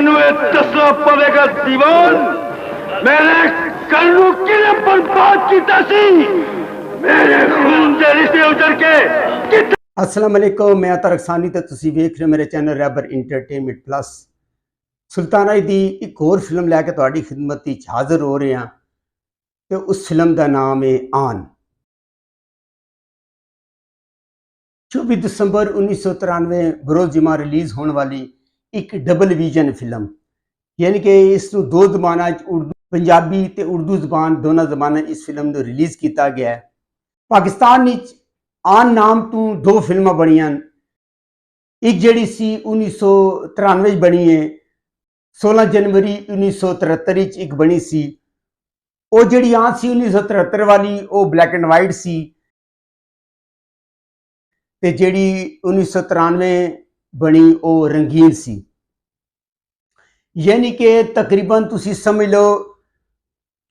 ਤੈਨੂੰ ਇਹ ਦੱਸਣਾ ਪਵੇਗਾ ਦੀਵਾਨ ਮੇਰੇ ਕੱਲ ਨੂੰ ਕਿਹਨੇ ਬਰਬਾਦ ਕੀਤਾ ਸੀ ਮੇਰੇ ਖੂਨ ਦੇ ਰਿਸ਼ਤੇ ਉਜੜ ਕੇ। अस्सलाम वालेकुम, मैं अतर अकसानी ते तुसी वेख रहे हो मेरे चैनल रैबर इंटरटेनमेंट प्लस। सुल्ताना दी एक होर फिल्म लैके तुहाडी खिदमत विच हाज़र हो रहे हैं ते उस फिल्म का नाम है आन। 24 दिसंबर 1993 बरोज़ जुमा रिलीज़ होने वाली एक डबल विजन फिल्म, यानी कि इसनूं दो ज़बानां उर्दू पंजाबी ते उर्दू ज़बान दोनों ज़बानां इस फिल्म को रिलीज़ किया गया है। पाकिस्तान विच आन नाम तो दो फिल्मां बनियां, एक जिहड़ी सी 1993 बनी है, 16 जनवरी 1973 एक बनी सी। वो जिहड़ी आन सी 1973 वाली वो ब्लैक एंड वाइट सी ते जिहड़ी 1993 बनी वो रंगीन सी। यानी कि तकरीबन तुसी समझ लो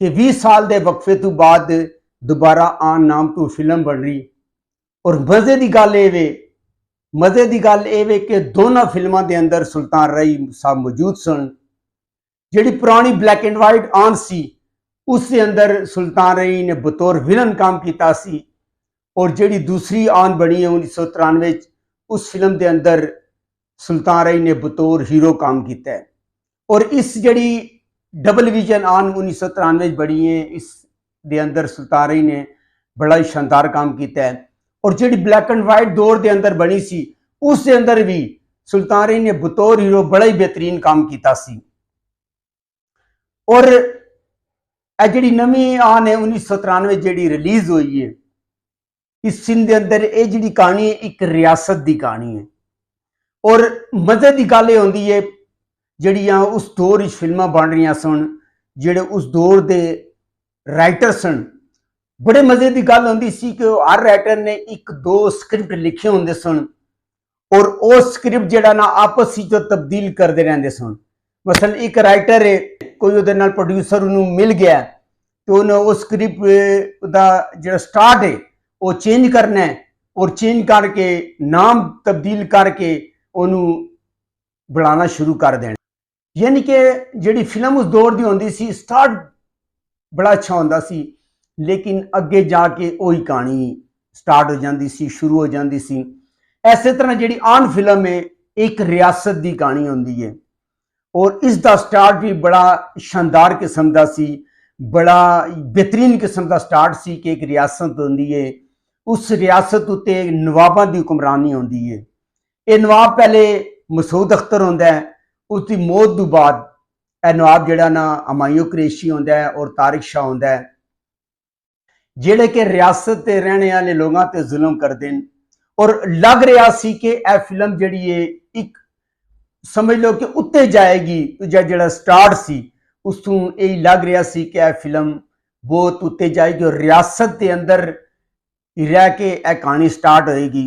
कि 20 साल के वक्फे तो बाद दोबारा आन नाम तो फिल्म बन रही। और मज़े की गल ये कि दोनों फिल्मों के अंदर सुल्तान रही साहब मौजूद सन। जिहड़ी पुरानी ब्लैक एंड वाइट आन सी उसके अंदर सुल्तान रही ने बतौर विलन काम किया सी, और जिहड़ी दूसरी आन बनी है 1993 उस फिल्म के अंदर सुल्तान रही ने बतौर हीरो काम किया है। और इस जिहड़ी डबल विजन आन 1993 बनी है इस दे अंदर सुल्तान रही ने बड़ा ही शानदार काम किया है। और जिहड़ी ब्लैक एंड वाइट दौर के अंदर बनी सी उसके अंदर भी सुल्तान रही ने बतौर हीरो बड़ा ही बेहतरीन काम किया सी। और जिहड़ी नवी आन है 1993 जिहड़ी रिलीज हुई है, इस फिल्म के अंदर ये जिहड़ी कहानी है एक रियासत की कहानी है। और मजे की गल होंदी है जिहड़ियां उस दौर फिल्मां बन रही सन, जिहड़े उस दौर के राइटर सन, बड़े मजे की गल होंदी सी कि हर राइटर ने एक दो स्क्रिप्ट लिखे होंदे सन और वो स्क्रिप्ट जिहड़ा ना आपस में तब्दील करते रहंदे सन। मसलन एक राइटर है, कोई उहदे नाल प्रोड्यूसर उन्होंने मिल गया तो उन्हें वो स्क्रिप्ट दा जिहड़ा स्टार्ट है वो चेंज करना है और चेंज करके नाम तब्दील करके उन्होंने बनाना शुरू कर देना। यानी कि जिहड़ी फिल्म उस दौर की होंदी सी स्टार्ट बड़ा अच्छा होंदा सी, लेकिन अगे जाके वही कहानी स्टार्ट हो जाती सी, शुरू हो जाती सी। इस तरह जिहड़ी आन फिल्म है एक रियासत की कहानी होंदी है और इसका स्टार्ट भी बड़ा शानदार किस्म का सी, बड़ा बेहतरीन किस्म का स्टार्ट सी कि एक रियासत होंदी है, उस रियासत उत्ते नवाबां की हुक्मरानी होंदी है। ये नवाब पहले मसूद अख्तर होंदा है, उसकी मौत तो बाद यह नवाब जिहड़ा ना हुमायूं कुरैशी होंदा है और तारिक शाह होंदा है, जिहड़े कि रियासत के रहने वाले लोगों ते जुल्म करते हैं। और लग रहा सी कि यह फिल्म जिहड़ी है एक समझ लो कि उत्ते जाएगी, जिहड़ा स्टार्ट सी उस तों यही लग रहा सी कि यह फिल्म बहुत उत्ते जाएगी और रियासत के अंदर रह के यह कहानी स्टार्ट होएगी।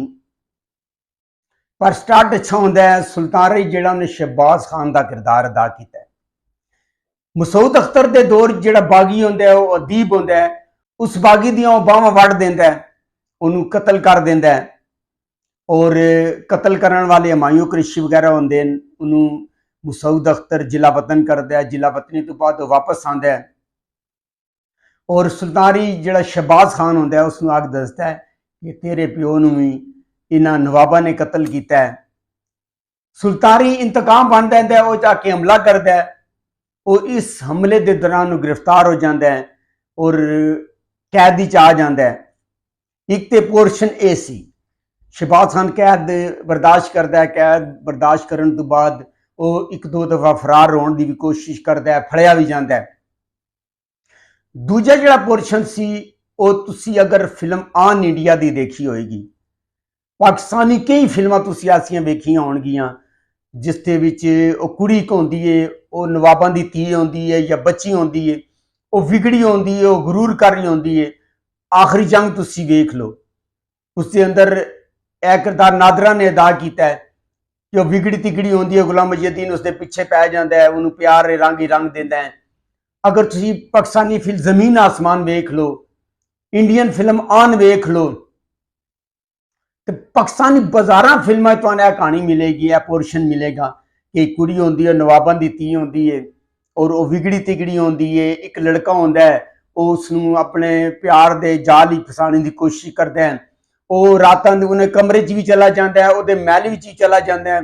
पर स्टार्ट अच्छा होंदा है। सुल्तान रही जिहड़ा उन्हें शहबाज खान का किरदार अदा किया है। मसूद अख्तर के दौर जिहड़ा बागी होंदा है वो अदीब होंदा है, उस बागी दियां बाहां वड़ देंदा है, उन्होंने कतल कर देंदा है। और कतल करने वाले हुमायूं कुरैशी वगैरह होंदे हैं, उन्होंने मसूद अख्तर जिला वतन करता है, जिला वतनी तो बाद वापस आंदा है और सुल्तानी जिहड़ा शहबाज खान होंदा है उसनूं आग दसदा है कि तेरे प्यो नूं भी इन्हां नवाबां ने कतल किया है। सुल्तानी इंतकाम बन जाता है, वो जाके हमला करता है, वो इस हमले के दौरान गिरफ्तार हो जाता है और कैद आ जाता है। एक तो पोर्शन ए सी शहबाज खान कैद बर्दाश्त करता है, कैद बर्दाश्त करने तो बाद वो एक दो दफा फरार होने की भी कोशिश करता है, फड़िया भी जाता है। दूजा जिहड़ा पोर्शन सी वो तुसी अगर फिल्म आन इंडिया की देखी होएगी, पाकिस्तानी कई फिल्मां तुसी ऐसियां वेखियां होणगियां जिस दे विच वो कुड़ी होंदी है, वो नवाबां दी धी होंदी है या बच्ची होंदी है, वो विगड़ी होंदी है, वो गुरूर कर रही होंदी है। आखिरी जंग तुसी वेख लो, उसके अंदर यह किरदार नादरा ने अदा किया है कि वह विगड़ी तिगड़ी होंदी है, गुलाम मुजहिद्दीन उसके पीछे पै जाता है, उन्होंने प्यार रंग ही रंग देता है। अगर तुसी पाकिस्तानी फिल्म जमीन आसमान वेख लो, इंडियन फिल्म आन वेख लो, तो पाकिस्तानी बाजारा फिल्म तो कहानी मिलेगी, पोर्शन मिलेगा कि कुड़ी होंदी है नवाबां दी धी होंदी है और वो विगड़ी तिगड़ी होंदी है। एक लड़का होंदा है वो उसनूं अपने प्यार दे जाल ही फसाने की कोशिश करदा है। वो रातां उन्हें कमरे च भी चला जाता है, वो महल विच भी चला जाता है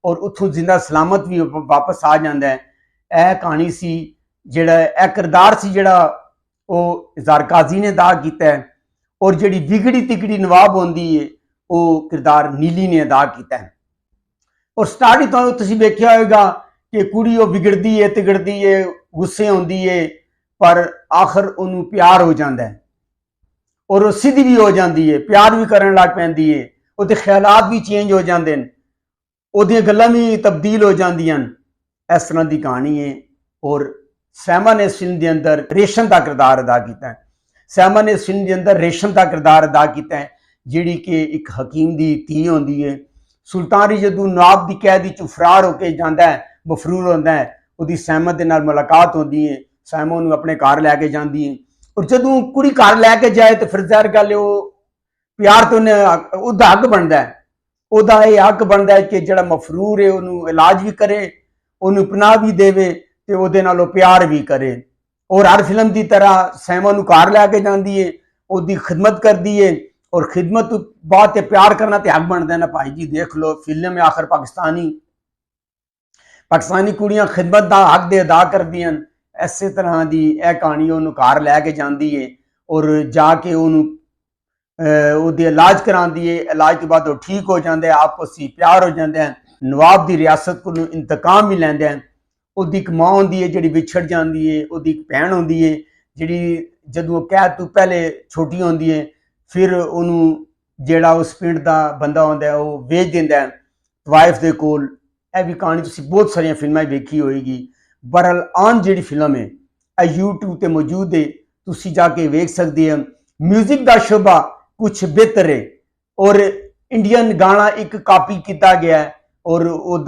और उत्थों जिंदा सलामत भी वापस आ जाता है। यह कहानी सी जिहड़ा यह किरदार सी जिहड़ा वो इज़हार काजी ने अदा किया है और जिहड़ी विगड़ी तिगड़ी नवाब होंदी है वो किरदार नीली ने अदा किया है। और स्टार्ट ही तो तुसीं वेख्या होगा कि कुड़ी वो बिगड़ती है तिगड़ती है गुस्से होंदी है पर आखिर उन्होंने प्यार हो जाता है और वो सीधी भी हो जाती है, प्यार भी करन लग पैंदी है, उसके ख्यालात भी चेंज हो जाते हैं, उसदियां गल्लां भी तब्दील हो जांदियां। इस तरह की कहानी है और सैमा ने इस फिल्म के अंदर रेशम का किरदार अदा किया है। सैमा ने इस फिल्म के अंदर रेशम का किरदार अदा किया है जिहड़ी कि एक हकीम की धी होंदी है। सुल्तान जदों नवाब की कैद विचों फरार होकर जाता है, मफरूर होता है, उसकी सैमा के नाल मुलाकात होती है, सैमा उन्होंने अपने घर लैके जाती है और जदों कुड़ी घर लैके जाए तो फिर ज़ाहिर गल वो प्यार तो उहदा हक बनता है, उहदा यह हक बनता है कि जिहड़ा मफरूर है उन्होंने इलाज भी करे, उन्होंने पनाह भी देवे ते उहदे नाल प्यार भी करे। और हर फिल्म की तरह सैमा नूं घर लैके जाती है, उसकी खिदमत करती है और खिदमत तो बाद ते प्यार करना तो हक बनता है ना भाई जी। देख लो फिल्म में आखिर पाकिस्तानी कुड़ियां खिदमत का हक दे अदा करदियां। इस तरह की यह कहानी उन्होंने घर लैके जाती है और जाके उन्होंने इलाज कराती है। इलाज के बाद वो ठीक हो जाता है, आपस में प्यार हो जाता है। नवाब की रियासत को इंतकाम भी लैंदा है। उसकी एक माँ होंदी है जिहड़ी विछड़ जाती है, उसकी एक भैन होंदी है जिहड़ी जदों कैद तो पहले छोटी होंदी है, फिर उन्होंने जिहड़ा उस पिंड का बंदा होंदा है वो भेज दिंदा है वाइफ दे कोल। यह भी कहानी तुसीं बहुत सारिया फिल्मां वेखी होएगी। बहरहाल आन जिहड़ी फिल्म है यह यूट्यूब पर मौजूद है, तुसीं जाके वेख सकदे हो। म्यूजिक का शोभा कुछ बेहतर है और इंडियन गाना एक कॉपी किया गया है और वो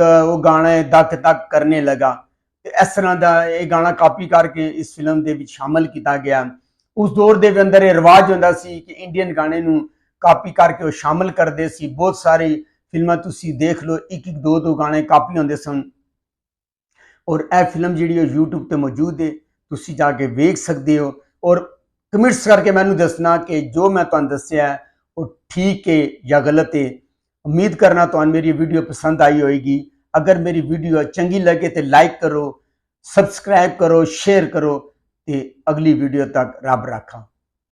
गाना दक दक करने लगा। इस तरह का यह गाना कॉपी करके इस फिल्म के शामिल किया गया। उस दौर के अंदर यह रिवाज होंदा सी कि इंडियन गाने नूं कॉपी करके वो शामिल करते सी। बहुत सारी फिल्मां तुसीं देख लो, एक एक दो दो गाने कॉपी होंदे सन और यह फिल्म जिहड़ी यूट्यूब पर मौजूद है, तुसीं जाके वेख सकते हो और कमेंट्स करके मैनूं दसना कि जो मैं तुहानूं दस्सिया है वो ठीक है या गलत है। उम्मीद करना तुहानूं मेरी वीडियो पसंद आई होएगी। अगर मेरी वीडियो चंगी लगे तो लाइक करो, सब्सक्राइब करो, शेयर करो ते अगली वीडियो तक रब राखा।